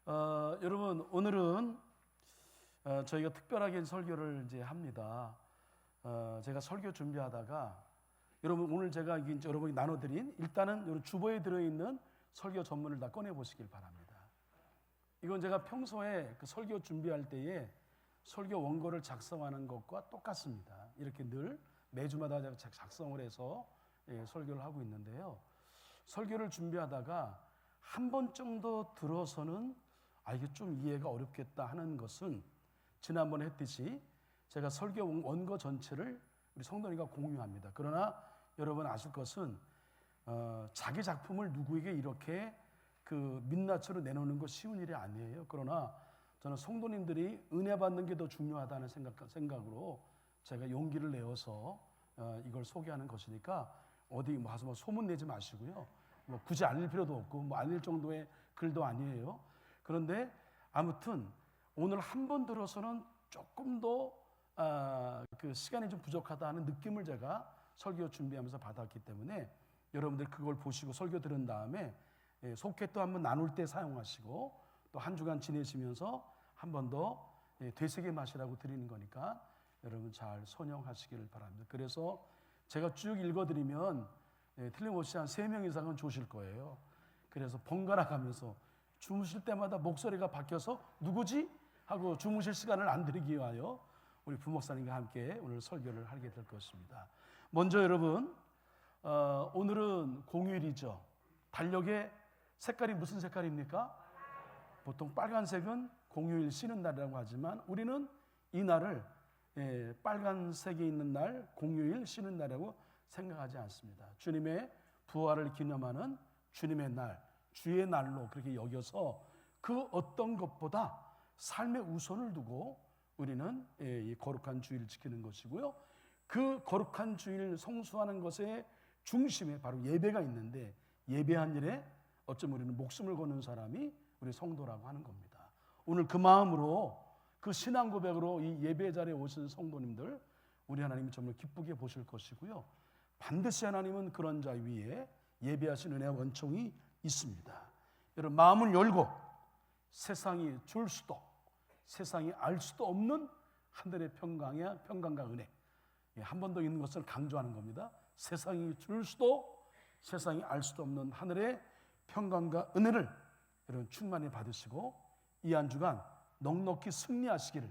여러분 오늘은 저희가 특별하게 설교를 이제 합니다. 제가 설교 준비하다가 여러분 오늘 제가 여러분이 나눠드린 일단은 여러분 주보에 들어있는 설교 전문을 다 꺼내 보시길 바랍니다. 이건 제가 평소에 그 설교 준비할 때에 설교 원고를 작성하는 것과 똑같습니다. 이렇게 늘 매주마다 제가 작성을 해서 설교를 하고 있는데요. 설교를 준비하다가 한 번 정도 들어서는 이게 좀 이해가 어렵겠다 하는 것은 지난번에 했듯이 제가 설교 원고 전체를 우리 성도님과 공유합니다. 그러나 여러분 아실 것은 자기 작품을 누구에게 이렇게 그 민낯으로 내놓는 거 쉬운 일이 아니에요. 그러나 저는 성도님들이 은혜 받는 게 더 중요하다는 생각으로 제가 용기를 내어서 이걸 소개하는 것이니까 어디 와서 소문 내지 마시고요. 굳이 알릴 필요도 없고 알릴 정도의 글도 아니에요. 그런데 아무튼 오늘 한 번 들어서는 조금 더 그 시간이 좀 부족하다 하는 느낌을 제가 설교 준비하면서 받았기 때문에 여러분들 그걸 보시고 설교 들은 다음에 속해 또 한번 나눌 때 사용하시고 또 한 주간 지내시면서 한 번 더 되새김하시라고 드리는 거니까 여러분 잘 선용하시기를 바랍니다. 그래서 제가 쭉 읽어드리면 틀림없이 한 3명 이상은 조실 거예요. 그래서 번갈아 가면서 주무실 때마다 목소리가 바뀌어서 누구지? 하고 주무실 시간을 안 드리기 위하여 우리 부목사님과 함께 오늘 설교를 하게 될 것입니다. 먼저 여러분 오늘은 공휴일이죠. 달력의 색깔이 무슨 색깔입니까? 보통 빨간색은 공휴일 쉬는 날이라고 하지만 우리는 이 날을 빨간색이 있는 날 공휴일 쉬는 날이라고 생각하지 않습니다. 주님의 부활을 기념하는 주님의 날, 주의 날로 그렇게 여겨서 그 어떤 것보다 삶의 우선을 두고 우리는 이 거룩한 주일을 지키는 것이고요. 그 거룩한 주일 성수하는 것의 중심에 바로 예배가 있는데 예배한 일에 어쩌면 우리는 목숨을 거는 사람이 우리 성도라고 하는 겁니다. 오늘 그 마음으로 그 신앙 고백으로 이 예배 자리에 오신 성도님들 우리 하나님이 정말 기쁘게 보실 것이고요. 반드시 하나님은 그런 자 위에 예배하신 은혜와 원총이 있습니다. 여러분 마음을 열고 세상이 줄 수도 세상이 알 수도 없는 하늘의 평강과 은혜 한 번 더 있는 것을 강조하는 겁니다. 세상이 줄 수도 세상이 알 수도 없는 하늘의 평강과 은혜를 여러분 충만히 받으시고 이 한 주간 넉넉히 승리하시기를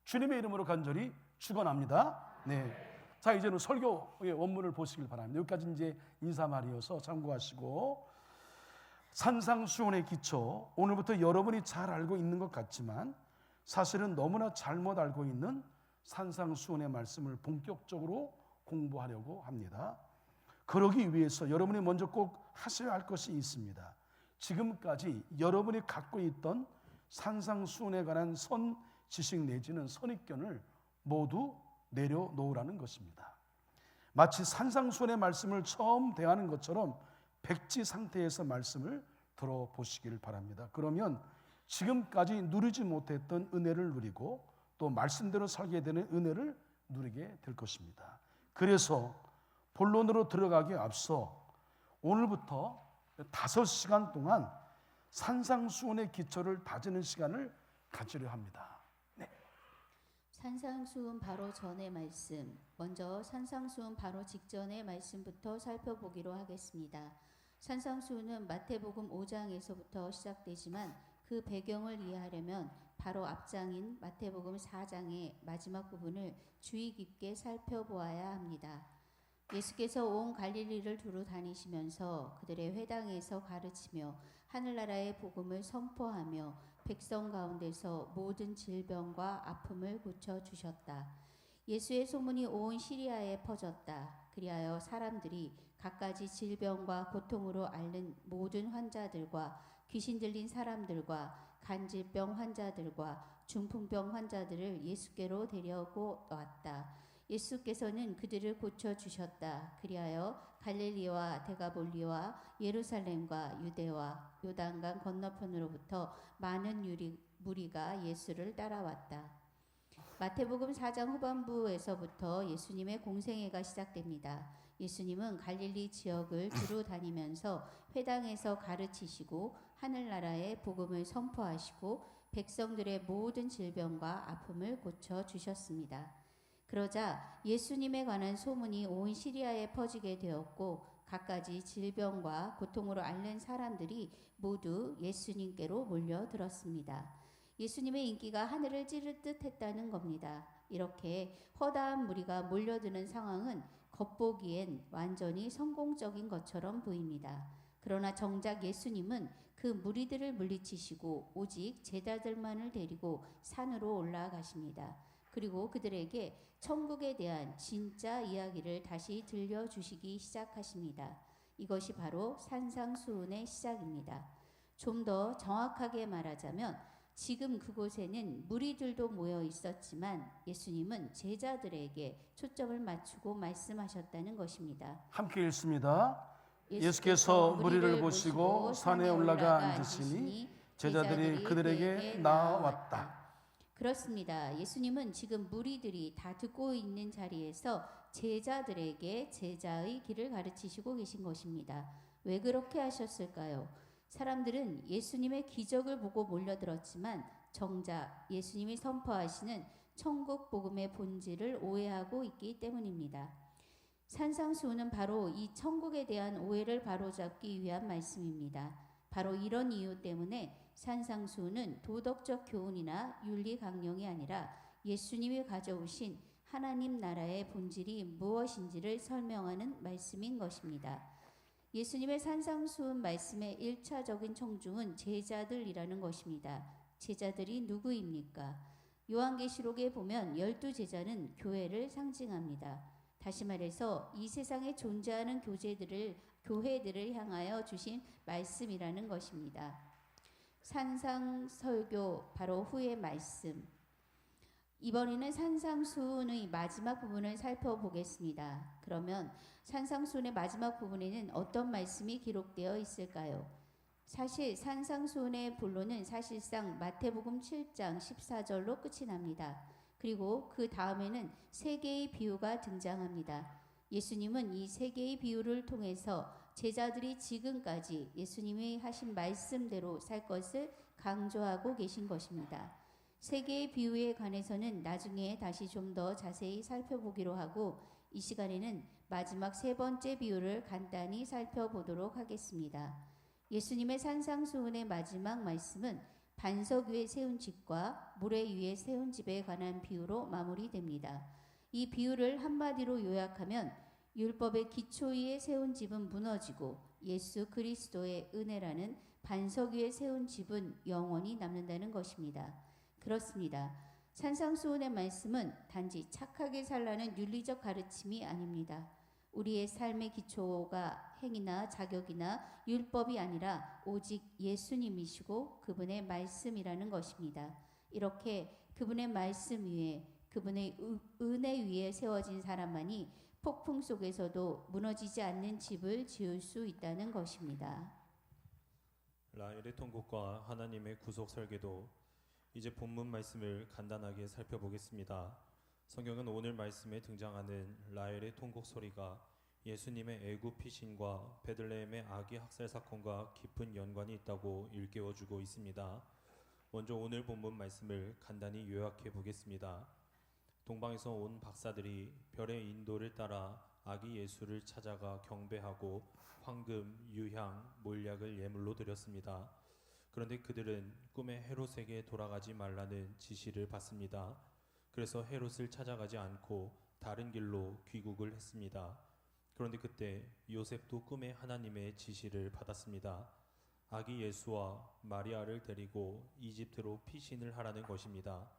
주님의 이름으로 간절히 축원합니다. 네. 자, 이제는 설교의 원문을 보시길 바랍니다. 여기까지 이제 인사말이어서 참고하시고 산상수훈의 기초 오늘부터 여러분이 잘 알고 있는 것 같지만 사실은 너무나 잘못 알고 있는 산상수훈의 말씀을 본격적으로 공부하려고 합니다. 그러기 위해서 여러분이 먼저 꼭 하셔야 할 것이 있습니다. 지금까지 여러분이 갖고 있던 산상수훈에 관한 지식 내지는 선입견을 모두 내려놓으라는 것입니다. 마치 산상수훈의 말씀을 처음 대하는 것처럼 백지 상태에서 말씀을 들어보시기를 바랍니다. 그러면 지금까지 누리지 못했던 은혜를 누리고 또 말씀대로 살게 되는 은혜를 누리게 될 것입니다. 그래서 본론으로 들어가기에 앞서 오늘부터 5시간 동안 산상수훈의 기초를 다지는 시간을 가지려 합니다. 네. 산상수훈 바로 전의 말씀, 먼저 산상수훈 바로 직전의 말씀부터 살펴보기로 하겠습니다. 산상수훈은 마태복음 5장에서부터 시작되지만 그 배경을 이해하려면 바로 앞장인 마태복음 4장의 마지막 부분을 주의 깊게 살펴보아야 합니다. 예수께서 온 갈릴리를 두루 다니시면서 그들의 회당에서 가르치며 하늘나라의 복음을 선포하며 백성 가운데서 모든 질병과 아픔을 고쳐주셨다. 예수의 소문이 온 시리아에 퍼졌다. 그리하여 사람들이 갖가지 질병과 고통으로 앓는 모든 환자들과 귀신 들린 사람들과 간질병 환자들과 중풍병 환자들을 예수께로 데려오고 왔다. 예수께서는 그들을 고쳐주셨다. 그리하여 갈릴리와 데가볼리와 예루살렘과 유대와 요단강 건너편으로부터 많은 무리가 예수를 따라왔다. 마태복음 4장 후반부에서부터 예수님의 공생애가 시작됩니다. 예수님은 갈릴리 지역을 두루 다니면서 회당에서 가르치시고 하늘나라의 복음을 선포하시고 백성들의 모든 질병과 아픔을 고쳐 주셨습니다. 그러자 예수님에 관한 소문이 온 시리아에 퍼지게 되었고 갖가지 질병과 고통으로 앓는 사람들이 모두 예수님께로 몰려들었습니다. 예수님의 인기가 하늘을 찌를 듯 했다는 겁니다. 이렇게 허다한 무리가 몰려드는 상황은 겉보기엔 완전히 성공적인 것처럼 보입니다. 그러나 정작 예수님은 그 무리들을 물리치시고 오직 제자들만을 데리고 산으로 올라가십니다. 그리고 그들에게 천국에 대한 진짜 이야기를 다시 들려주시기 시작하십니다. 이것이 바로 산상수훈의 시작입니다. 좀 더 정확하게 말하자면 지금 그곳에는 무리들도 모여 있었지만 예수님은 제자들에게 초점을 맞추고 말씀하셨다는 것입니다. 함께 읽습니다. 예수께서 무리를 보시고 산에 올라가 앉으시니 제자들이 그들에게 나왔다. 그렇습니다. 예수님은 지금 무리들이 다 듣고 있는 자리에서 제자들에게 제자의 길을 가르치시고 계신 것입니다. 왜 그렇게 하셨을까요? 사람들은 예수님의 기적을 보고 몰려들었지만 정작 예수님이 선포하시는 천국 복음의 본질을 오해하고 있기 때문입니다. 산상수훈은 바로 이 천국에 대한 오해를 바로잡기 위한 말씀입니다. 바로 이런 이유 때문에 산상수훈은 도덕적 교훈이나 윤리 강령이 아니라 예수님이 가져오신 하나님 나라의 본질이 무엇인지를 설명하는 말씀인 것입니다. 예수님의 산상수훈 말씀의 1차적인 청중은 제자들이라는 것입니다. 제자들이 누구입니까? 요한계시록에 보면 12제자는 교회를 상징합니다. 다시 말해서 이 세상에 존재하는 교회들을 향하여 주신 말씀이라는 것입니다. 산상설교 바로 후의 말씀. 이번에는 산상수훈의 마지막 부분을 살펴보겠습니다. 그러면 산상수훈의 마지막 부분에는 어떤 말씀이 기록되어 있을까요? 사실 산상수훈의 본론은 사실상 마태복음 7장 14절로 끝이 납니다. 그리고 그 다음에는 세 개의 비유가 등장합니다. 예수님은 이 세 개의 비유를 통해서 제자들이 지금까지 예수님이 하신 말씀대로 살 것을 강조하고 계신 것입니다. 세 개의 비유에 관해서는 나중에 다시 좀 더 자세히 살펴보기로 하고 이 시간에는 마지막 세 번째 비유를 간단히 살펴보도록 하겠습니다. 예수님의 산상수훈의 마지막 말씀은 반석 위에 세운 집과 모래 위에 세운 집에 관한 비유로 마무리됩니다. 이 비유를 한마디로 요약하면 율법의 기초 위에 세운 집은 무너지고 예수 그리스도의 은혜라는 반석 위에 세운 집은 영원히 남는다는 것입니다. 그렇습니다. 산상수훈의 말씀은 단지 착하게 살라는 윤리적 가르침이 아닙니다. 우리의 삶의 기초가 행위나 자격이나 율법이 아니라 오직 예수님이시고 그분의 말씀이라는 것입니다. 이렇게 그분의 말씀 위에 그분의 은혜 위에 세워진 사람만이 폭풍 속에서도 무너지지 않는 집을 지을 수 있다는 것입니다. 라헬의 통곡과 하나님의 구속 설계도. 이제 본문 말씀을 간단하게 살펴보겠습니다. 성경은 오늘 말씀에 등장하는 라헬의 통곡 소리가 예수님의 애굽 피신과 베들레헴의 아기 학살 사건과 깊은 연관이 있다고 일깨워주고 있습니다. 먼저 오늘 본문 말씀을 간단히 요약해 보겠습니다. 동방에서 온 박사들이 별의 인도를 따라 아기 예수를 찾아가 경배하고 황금, 유향, 몰약을 예물로 드렸습니다. 그런데 그들은 꿈에 헤롯에게 돌아가지 말라는 지시를 받습니다. 그래서 헤롯을 찾아가지 않고 다른 길로 귀국을 했습니다. 그런데 그때 요셉도 꿈에 하나님의 지시를 받았습니다. 아기 예수와 마리아를 데리고 이집트로 피신을 하라는 것입니다.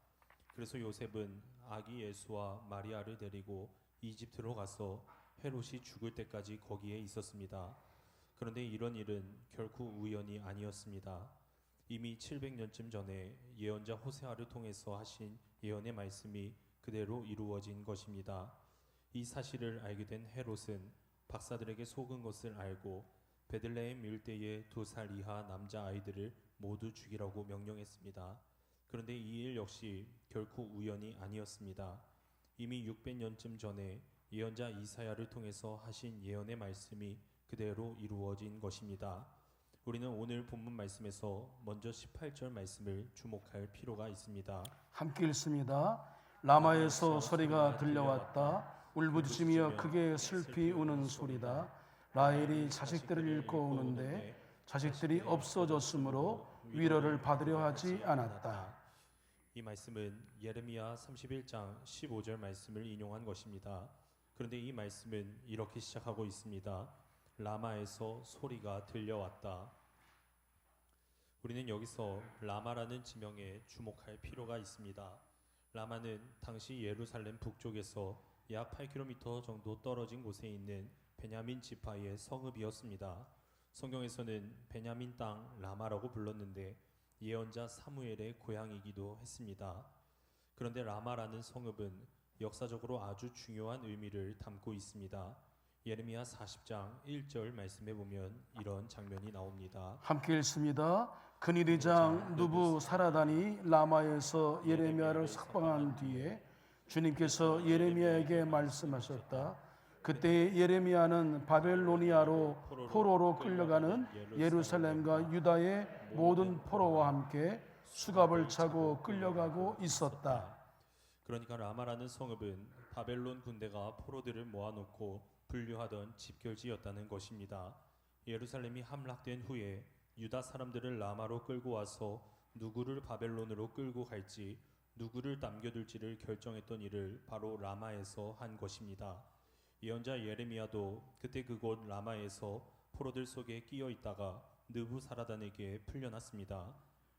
그래서 요셉은 아기 예수와 마리아를 데리고 이집트로 가서 헤롯이 죽을 때까지 거기에 있었습니다. 그런데 이런 일은 결코 우연이 아니었습니다. 이미 700년쯤 전에 예언자 호세아를 통해서 하신 예언의 말씀이 그대로 이루어진 것입니다. 이 사실을 알게 된 헤롯은 박사들에게 속은 것을 알고 베들레헴 일대의 2살 이하 남자 아이들을 모두 죽이라고 명령했습니다. 그런데 이 일 역시 결코 우연이 아니었습니다. 이미 600년쯤 전에 예언자 이사야를 통해서 하신 예언의 말씀이 그대로 이루어진 것입니다. 우리는 오늘 본문 말씀에서 먼저 18절 말씀을 주목할 필요가 있습니다. 함께 읽습니다. 라마에서 소리가 들려왔다. 울부짖으며 크게 슬피 우는 소리다. 라헬이 자식들을 잃고 우는데 자식들이 없어졌으므로 위로를 받으려 하지 않았다. 이 말씀은 예레미야 31장 15절 말씀을 인용한 것입니다. 그런데 이 말씀은 이렇게 시작하고 있습니다. 라마에서 소리가 들려왔다. 우리는 여기서 라마라는 지명에 주목할 필요가 있습니다. 라마는 당시 예루살렘 북쪽에서 약 8km 정도 떨어진 곳에 있는 베냐민 지파의 성읍이었습니다. 성경에서는 베냐민 땅 라마라고 불렀는데 예언자 사무엘의 고향이기도 했습니다. 그런데 라마라는 성읍은 역사적으로 아주 중요한 의미를 담고 있습니다. 예레미야 40장 1절 말씀에 보면 이런 장면이 나옵니다. 함께 읽습니다. 그니리 장 누부사라단이 라마에서 예레미야를 석방한 뒤에 주님께서 예레미야에게 말씀하셨다. 그때 예레미야는 바벨로니아로 포로로 끌려가는 예루살렘과 유다의 모든 포로와 함께 수갑을 차고 끌려가고 있었다. 그러니까 라마라는 성읍은 바벨론 군대가 포로들을 모아놓고 분류하던 집결지였다는 것입니다. 예루살렘이 함락된 후에 유다 사람들을 라마로 끌고 와서 누구를 바벨론으로 끌고 갈지 누구를 남겨둘지를 결정했던 일을 바로 라마에서 한 것입니다. 예언자 예레미야도 그때 그곳 라마에서 포로들 속에 끼어 있다가 느부사라단에게 풀려났습니다.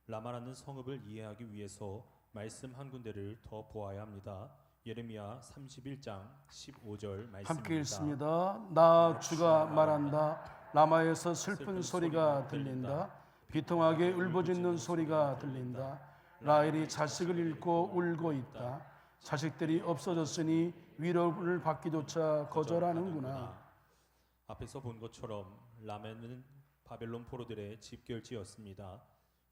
라마라는 성읍을 이해하기 위해서 말씀 한 군데를 더 보아야 합니다. 예레미야 31장 15절 말씀입니다. 함께 읽습니다. 나 주가 말한다. 라마에서 슬픈 소리가 들린다. 비통하게 울부짖는 소리가 들린다. 라헬이 자식을 잃고 울고 있다. 자식들이 없어졌으니 위로를 받기조차 거절하는구나. 앞에서 본 것처럼 라마는 바벨론 포로들의 집결지였습니다.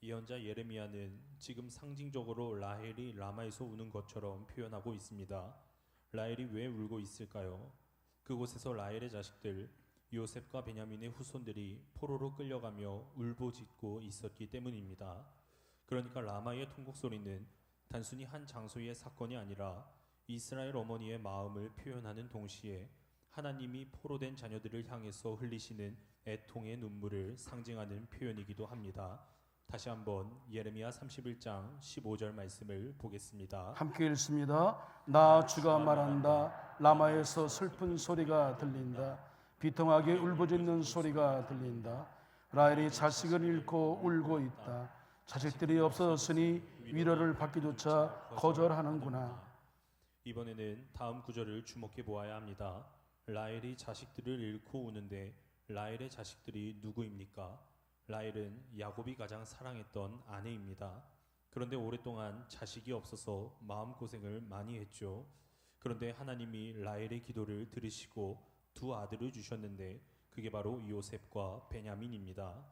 예언자 예레미야는 지금 상징적으로 라헬이 라마에서 우는 것처럼 표현하고 있습니다. 라헬이 왜 울고 있을까요? 그곳에서 라헬의 자식들 요셉과 베냐민의 후손들이 포로로 끌려가며 울부짖고 있었기 때문입니다. 그러니까 라마의 통곡 소리는 단순히 한 장소의 사건이 아니라 이스라엘 어머니의 마음을 표현하는 동시에 하나님이 포로된 자녀들을 향해서 흘리시는 애통의 눈물을 상징하는 표현이기도 합니다. 다시 한번 예레미야 31장 15절 말씀을 보겠습니다. 함께 읽습니다. 나 주가 말한다. 라마에서 슬픈 소리가 들린다. 비통하게 울부짖는 소리가 들린다. 라헬이 자식을 잃고 울고 있다. 자식들이 없어졌으니 위로를 받기조차 거절하는구나. 이번에는 다음 구절을 주목해 보아야 합니다. 라헬이 자식들을 잃고 우는데 라헬의 자식들이 누구입니까? 라헬은 야곱이 가장 사랑했던 아내입니다. 그런데 오랫동안 자식이 없어서 마음고생을 많이 했죠. 그런데 하나님이 라헬의 기도를 들으시고 두 아들을 주셨는데 그게 바로 요셉과 베냐민입니다.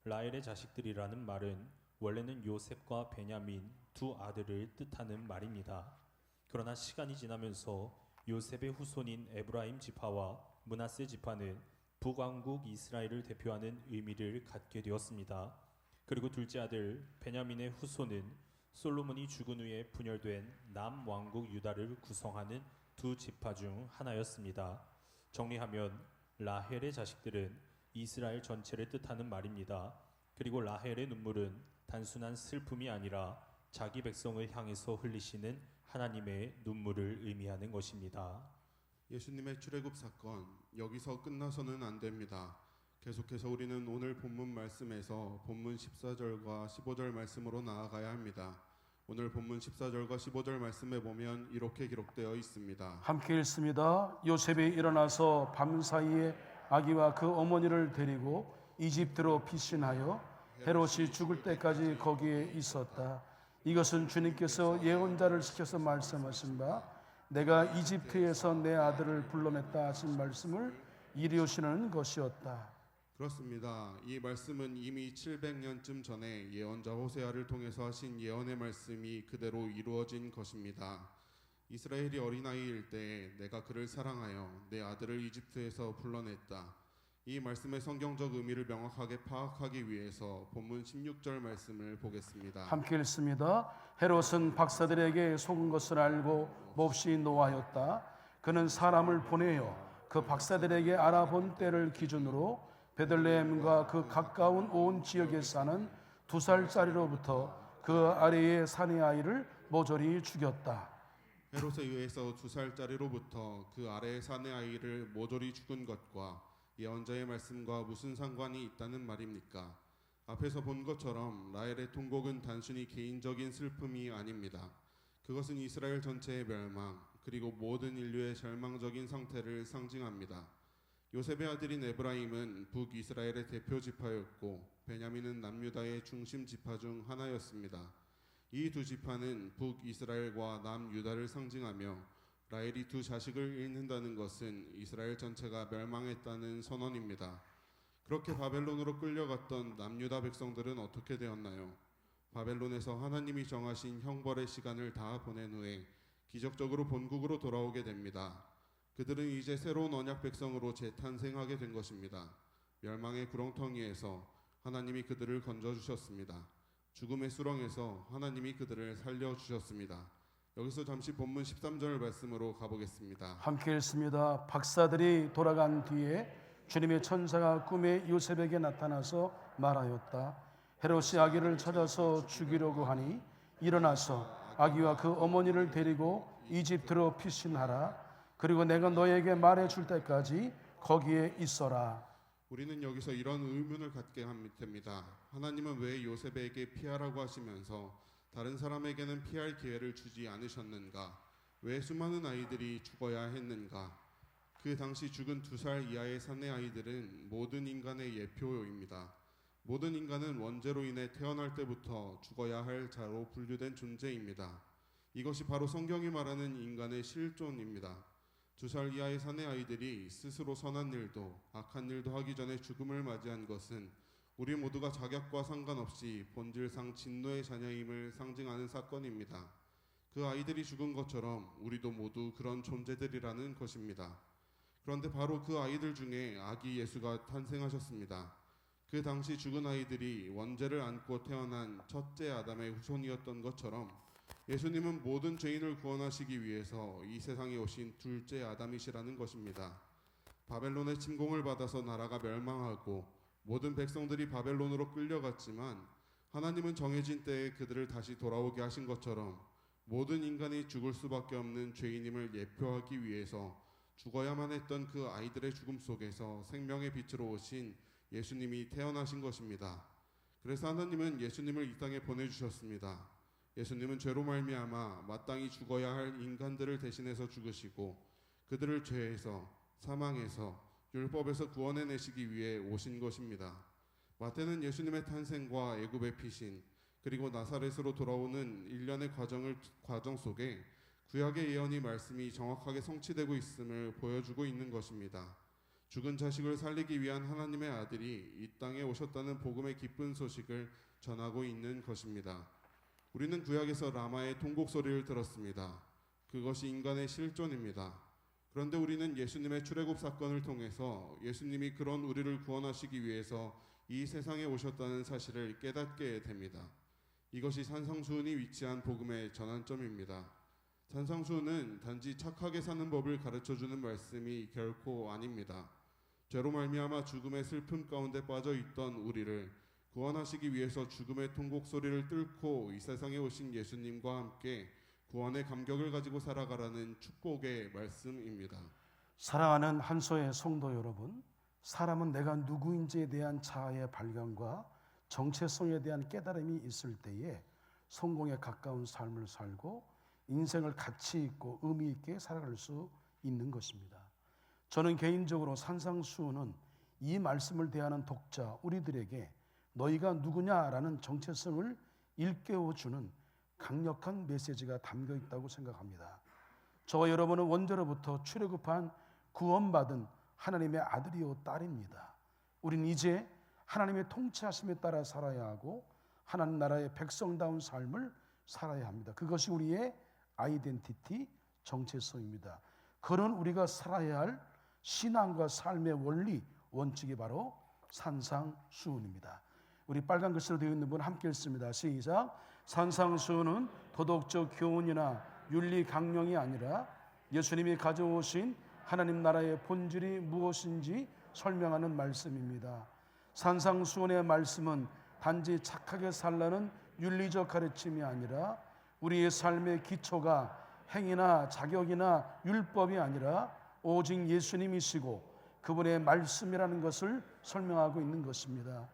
라헬의 자식들이라는 말은 원래는 요셉과 베냐민 두 아들을 뜻하는 말입니다. 그러나 시간이 지나면서 요셉의 후손인 에브라임 지파와 므낫세 지파는 북왕국 이스라엘을 대표하는 의미를 갖게 되었습니다. 그리고 둘째 아들 베냐민의 후손은 솔로몬이 죽은 후에 분열된 남왕국 유다를 구성하는 두 지파 중 하나였습니다. 정리하면 라헬의 자식들은 이스라엘 전체를 뜻하는 말입니다. 그리고 라헬의 눈물은 단순한 슬픔이 아니라 자기 백성을 향해서 흘리시는 하나님의 눈물을 의미하는 것입니다. 예수님의 출애굽 사건 여기서 끝나서는 안 됩니다. 계속해서 우리는 오늘 본문 말씀에서 본문 14절과 15절 말씀으로 나아가야 합니다. 오늘 본문 14절과 15절 말씀에 보면 이렇게 기록되어 있습니다. 함께 읽습니다. 요셉이 일어나서 밤사이에 아기와 그 어머니를 데리고 이집트로 피신하여 헤롯이 죽을 때까지 거기에 있었다. 이것은 주님께서 예언자를 시켜서 말씀하신 바 내가 이집트에서 내 아들을 불러냈다 하신 말씀을 이루시는 것이었다. 그렇습니다. 이 말씀은 이미 700년쯤 전에 예언자 호세아를 통해서 하신 예언의 말씀이 그대로 이루어진 것입니다. 이스라엘이 어린아이일 때 내가 그를 사랑하여 내 아들을 이집트에서 불러냈다. 이 말씀의 성경적 의미를 명확하게 파악하기 위해서 본문 16절 말씀을 보겠습니다. 함께 읽습니다. 헤롯은 박사들에게 속은 것을 알고 몹시 노하였다. 그는 사람을 보내어 그 박사들에게 알아본 때를 기준으로 베들레헴과 그 가까운 온 지역에 사는 2살짜리로부터 그 아래의 사내 아이를 모조리 죽였다. 헤롯에 의해서 2살짜리로부터 그 아래의 사내 아이를 모조리 죽은 것과 예언자의 말씀과 무슨 상관이 있다는 말입니까? 앞에서 본 것처럼 라헬의 통곡은 단순히 개인적인 슬픔이 아닙니다. 그것은 이스라엘 전체의 멸망, 그리고 모든 인류의 절망적인 상태를 상징합니다. 요셉의 아들인 에브라임은 북이스라엘의 대표 지파였고 베냐민은 남유다의 중심 지파 중 하나였습니다. 이 두 지파는 북이스라엘과 남유다를 상징하며 라헬이 두 자식을 잃는다는 것은 이스라엘 전체가 멸망했다는 선언입니다. 그렇게 바벨론으로 끌려갔던 남유다 백성들은 어떻게 되었나요? 바벨론에서 하나님이 정하신 형벌의 시간을 다 보낸 후에 기적적으로 본국으로 돌아오게 됩니다. 그들은 이제 새로운 언약 백성으로 재탄생하게 된 것입니다. 멸망의 구렁텅이에서 하나님이 그들을 건져주셨습니다. 죽음의 수렁에서 하나님이 그들을 살려주셨습니다. 여기서 잠시 본문 13절 말씀으로 가보겠습니다. 함께 읽습니다. 박사들이 돌아간 뒤에 주님의 천사가 꿈에 요셉에게 나타나서 말하였다. 헤롯이 아기를 찾아서 죽이려고 하니 일어나서 아기와 그 어머니를 데리고 이집트로 피신하라. 그리고 내가 너에게 말해줄 때까지 거기에 있어라. 우리는 여기서 이런 의문을 갖게 됩니다. 하나님은 왜 요셉에게 피하라고 하시면서 다른 사람에게는 피할 기회를 주지 않으셨는가? 왜 수많은 아이들이 죽어야 했는가? 그 당시 죽은 2살 이하의 사내 아이들은 모든 인간의 예표입니다. 모든 인간은 원죄로 인해 태어날 때부터 죽어야 할 자로 분류된 존재입니다. 이것이 바로 성경이 말하는 인간의 실존입니다. 2살 이하의 사내 아이들이 스스로 선한 일도 악한 일도 하기 전에 죽음을 맞이한 것은 우리 모두가 자격과 상관없이 본질상 진노의 자녀임을 상징하는 사건입니다. 그 아이들이 죽은 것처럼 우리도 모두 그런 존재들이라는 것입니다. 그런데 바로 그 아이들 중에 아기 예수가 탄생하셨습니다. 그 당시 죽은 아이들이 원죄를 안고 태어난 첫째 아담의 후손이었던 것처럼 예수님은 모든 죄인을 구원하시기 위해서 이 세상에 오신 둘째 아담이시라는 것입니다. 바벨론의 침공을 받아서 나라가 멸망하고 모든 백성들이 바벨론으로 끌려갔지만 하나님은 정해진 때에 그들을 다시 돌아오게 하신 것처럼 모든 인간이 죽을 수밖에 없는 죄인임을 예표하기 위해서 죽어야만 했던 그 아이들의 죽음 속에서 생명의 빛으로 오신 예수님이 태어나신 것입니다. 그래서 하나님은 예수님을 이 땅에 보내주셨습니다. 예수님은 죄로 말미암아 마땅히 죽어야 할 인간들을 대신해서 죽으시고 그들을 죄에서 사망에서 율법에서 구원해내시기 위해 오신 것입니다. 마태는 예수님의 탄생과 애굽의 피신 그리고 나사렛으로 돌아오는 일련의 과정 속에 구약의 예언이 말씀이 정확하게 성취되고 있음을 보여주고 있는 것입니다. 죽은 자식을 살리기 위한 하나님의 아들이 이 땅에 오셨다는 복음의 기쁜 소식을 전하고 있는 것입니다. 우리는 구약에서 라마의 통곡 소리를 들었습니다. 그것이 인간의 실존입니다. 그런데 우리는 예수님의 출애굽 사건을 통해서 예수님이 그런 우리를 구원하시기 위해서 이 세상에 오셨다는 사실을 깨닫게 됩니다. 이것이 산상수훈이 위치한 복음의 전환점입니다. 산상수훈은 단지 착하게 사는 법을 가르쳐주는 말씀이 결코 아닙니다. 죄로 말미암아 죽음의 슬픔 가운데 빠져 있던 우리를 구원하시기 위해서 죽음의 통곡 소리를 뚫고 이 세상에 오신 예수님과 함께 구원의 감격을 가지고 살아가라는 축복의 말씀입니다. 사랑하는 한소의 성도 여러분, 사람은 내가 누구인지에 대한 자아의 발견과 정체성에 대한 깨달음이 있을 때에 성공에 가까운 삶을 살고 인생을 가치 있고 의미 있게 살아갈 수 있는 것입니다. 저는 개인적으로 산상수훈은 이 말씀을 대하는 독자 우리들에게 너희가 누구냐라는 정체성을 일깨워주는 강력한 메시지가 담겨 있다고 생각합니다. 저와 여러분은 원죄로부터 출애굽한 구원받은 하나님의 아들이요 딸입니다. 우린 이제 하나님의 통치하심에 따라 살아야 하고 하나님 나라의 백성다운 삶을 살아야 합니다. 그것이 우리의 아이덴티티, 정체성입니다. 그런 우리가 살아야 할 신앙과 삶의 원리, 원칙이 바로 산상수훈입니다. 우리 빨간 글씨로 되어 있는 분 함께 읽습니다. 시작. 산상수훈은 도덕적 교훈이나 윤리 강령이 아니라 예수님이 가져오신 하나님 나라의 본질이 무엇인지 설명하는 말씀입니다. 산상수훈의 말씀은 단지 착하게 살라는 윤리적 가르침이 아니라 우리의 삶의 기초가 행위나 자격이나 율법이 아니라 오직 예수님이시고 그분의 말씀이라는 것을 설명하고 있는 것입니다.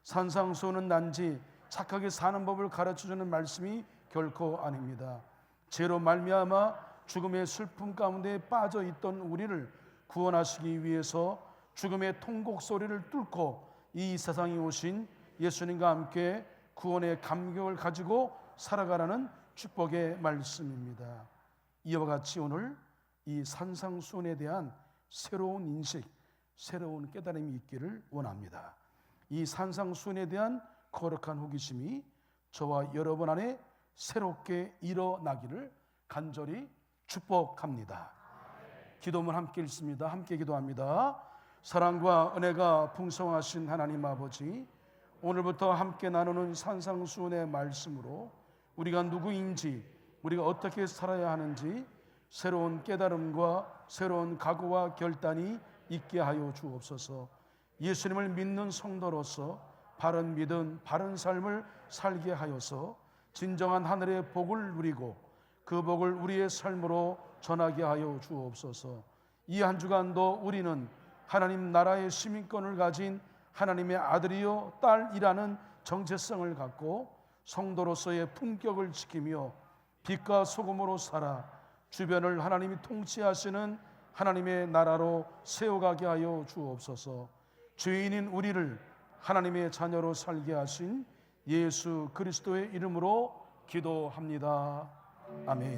산상수훈은 단지 착하게 사는 법을 가르쳐주는 말씀이 결코 아닙니다. 죄로 말미암아 죽음의 슬픔 가운데 빠져 있던 우리를 구원하시기 위해서 죽음의 통곡 소리를 뚫고 이 세상에 오신 예수님과 함께 구원의 감격을 가지고 살아가라는 축복의 말씀입니다. 이와 같이 오늘 이 산상수훈에 대한 새로운 인식, 새로운 깨달음이 있기를 원합니다. 이 산상수훈에 대한 거룩한 호기심이 저와 여러분 안에 새롭게 일어나기를 간절히 축복합니다. 기도문 함께 읽습니다. 함께 기도합니다. 사랑과 은혜가 풍성하신 하나님 아버지, 오늘부터 함께 나누는 산상수훈의 말씀으로 우리가 누구인지, 우리가 어떻게 살아야 하는지 새로운 깨달음과 새로운 각오와 결단이 있게 하여 주옵소서. 예수님을 믿는 성도로서 바른 믿음, 바른 삶을 살게 하여서 진정한 하늘의 복을 누리고 그 복을 우리의 삶으로 전하게 하여 주옵소서. 이 한 주간도 우리는 하나님 나라의 시민권을 가진 하나님의 아들이요 딸이라는 정체성을 갖고 성도로서의 품격을 지키며 빛과 소금으로 살아 주변을 하나님이 통치하시는 하나님의 나라로 세워가게 하여 주옵소서. 죄인인 우리를 하나님의 자녀로 살게 하신 예수 그리스도의 이름으로 기도합니다. 아멘.